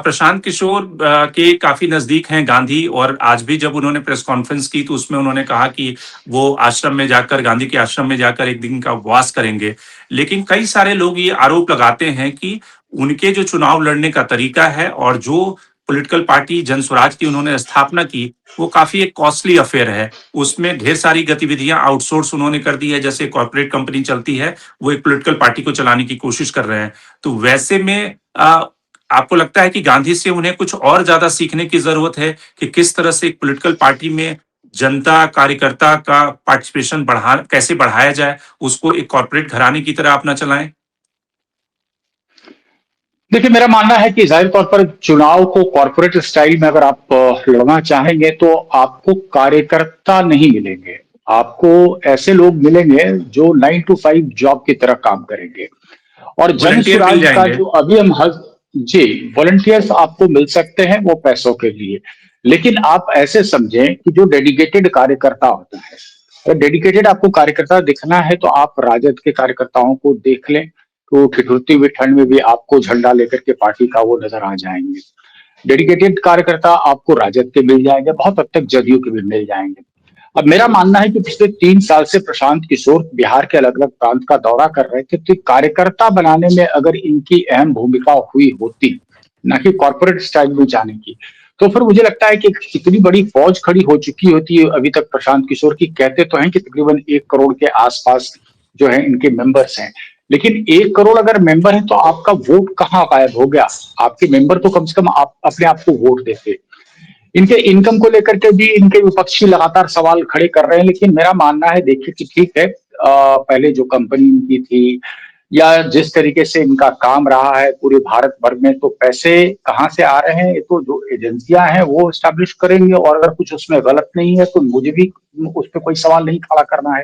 प्रशांत किशोर के काफी नजदीक हैं गांधी, और आज भी जब उन्होंने प्रेस कॉन्फ्रेंस की तो उसमें उन्होंने कहा कि वो आश्रम में जाकर, गांधी के आश्रम में जाकर एक दिन का उपवास करेंगे। लेकिन कई सारे लोग ये आरोप लगाते हैं कि उनके जो चुनाव लड़ने का तरीका है और जो पॉलिटिकल पार्टी जन स्वराज की उन्होंने स्थापना की, वो काफी एक कॉस्टली अफेयर है। उसमें ढेर सारी गतिविधियां आउटसोर्स उन्होंने कर दी है, जैसे कॉर्पोरेट कंपनी चलती है, वो एक पॉलिटिकल पार्टी को चलाने की कोशिश कर रहे हैं। तो वैसे में आपको लगता है कि गांधी से उन्हें कुछ और ज्यादा सीखने की जरूरत है कि किस तरह से एक पॉलिटिकल पार्टी में जनता कार्यकर्ता का पार्टिसिपेशन कैसे बढ़ाया जाए, उसको एक कॉर्पोरेट घराने की तरह अपना चलाएं? देखिए, मेरा मानना है कि जाहिर तौर पर चुनाव को कॉर्पोरेट स्टाइल में अगर आप लड़ना चाहेंगे तो आपको कार्यकर्ता नहीं मिलेंगे। आपको ऐसे लोग मिलेंगे जो 9 टू 5 जॉब की तरह काम करेंगे। और जन वॉलंटियर मिल स्वराज का जाएंगे। जो अभी हम हज जी, वॉलंटियर्स आपको मिल सकते हैं वो पैसों के लिए। लेकिन आप ऐसे समझें कि जो डेडिकेटेड कार्यकर्ता होता है, अगर डेडिकेटेड आपको कार्यकर्ता दिखना है तो आप राजद के कार्यकर्ताओं को देख लें, तो ठिठुरती हुई ठंड में भी आपको झंडा लेकर के पार्टी का वो नजर आ जाएंगे। डेडिकेटेड कार्यकर्ता आपको राजद के मिल जाएंगे, बहुत हद तक जदयू के भी मिल जाएंगे। अब मेरा मानना है कि पिछले 3 साल से प्रशांत किशोर बिहार के अलग अलग प्रांत का दौरा कर रहे थे, तो कार्यकर्ता बनाने में अगर इनकी अहम भूमिका हुई होती, न कि कॉर्पोरेट स्टाइल में जाने की, तो फिर मुझे लगता है कि कितनी बड़ी फौज खड़ी हो चुकी होती है अभी तक प्रशांत किशोर की। कहते तो हैं कि तकरीबन 1 करोड़ के आसपास जो है इनके मेंबर्स हैं, लेकिन 1 करोड़ अगर मेंबर है तो आपका वोट कहाँ गायब हो गया? आपके मेंबर तो कम से कम आप अपने आप को वोट देते। इनके इनकम को लेकर के भी इनके विपक्षी लगातार सवाल खड़े कर रहे हैं, लेकिन मेरा मानना है देखिए कि ठीक है, पहले जो कंपनी इनकी थी या जिस तरीके से इनका काम रहा है पूरे भारत भर में, तो पैसे कहाँ से आ रहे हैं ये तो जो एजेंसियां हैं वो स्टैब्लिश करेंगे, और अगर कुछ उसमें गलत नहीं है तो मुझे भी उस पर कोई सवाल नहीं खड़ा करना है।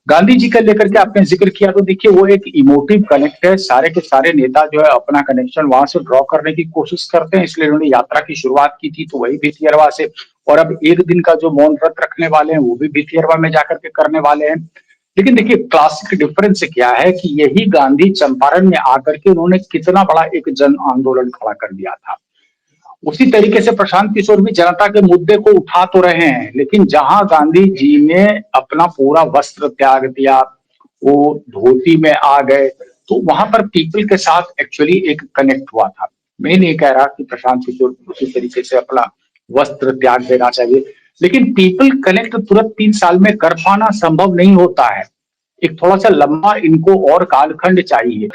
गांधी जी का लेकर के आपने जिक्र किया, तो देखिए वो एक इमोटिव कनेक्ट है। सारे के सारे नेता जो है अपना कनेक्शन वहां से ड्रॉ करने की कोशिश करते हैं, इसलिए उन्होंने यात्रा की शुरुआत की थी तो वही भितियरवा से, और अब एक दिन का जो मौन व्रत रखने वाले हैं वो भी भितियरवा में जाकर के करने वाले हैं। लेकिन देखिए क्लासिक डिफरेंस क्या है कि यही गांधी चंपारण में आकर के उन्होंने कितना बड़ा एक जन आंदोलन खड़ा कर दिया था। उसी तरीके से प्रशांत किशोर भी जनता के मुद्दे को उठा तो रहे हैं, लेकिन जहां गांधी जी ने अपना पूरा वस्त्र त्याग दिया, वो धोती में आ गए, तो वहां पर पीपल के साथ एक्चुअली एक कनेक्ट हुआ था। मैं नहीं कह रहा कि प्रशांत किशोर को उसी तरीके से अपना वस्त्र त्याग देना चाहिए, लेकिन पीपल कनेक्ट तुरंत 3 साल में कर पाना संभव नहीं होता है। एक थोड़ा सा लंबा इनको और कालखंड चाहिए।